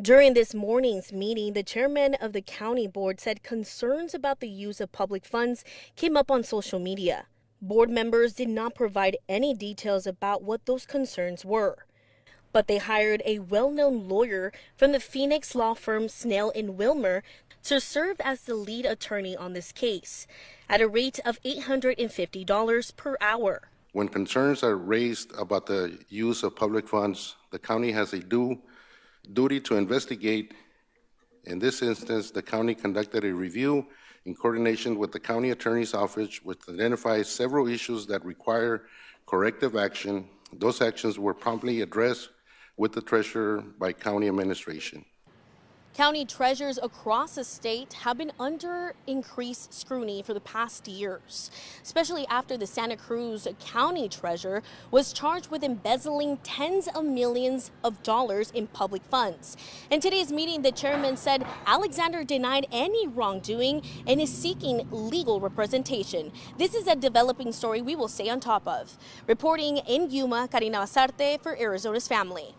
During this morning's meeting, the chairman of the county board said concerns about the use of public funds came up on social media. Board members did not provide any details about what those concerns were, but they hired a well-known lawyer from the Phoenix law firm Snell & Wilmer to serve as the lead attorney on this case at a rate of $850 per hour. When concerns are raised about the use of public funds, the county has a duty to investigate. In this instance, the county conducted a review in coordination with the county attorney's office, which identifies several issues that require corrective action. Those actions were promptly addressed with the treasurer by county administration. County treasurers across the state have been under increased scrutiny for the past years, especially after the Santa Cruz County Treasurer was charged with embezzling tens of millions of dollars in public funds. In today's meeting, the chairman said Alexandre denied any wrongdoing and is seeking legal representation. This is a developing story we will stay on top of. Reporting in Yuma, Karina Bazarte for Arizona's Family.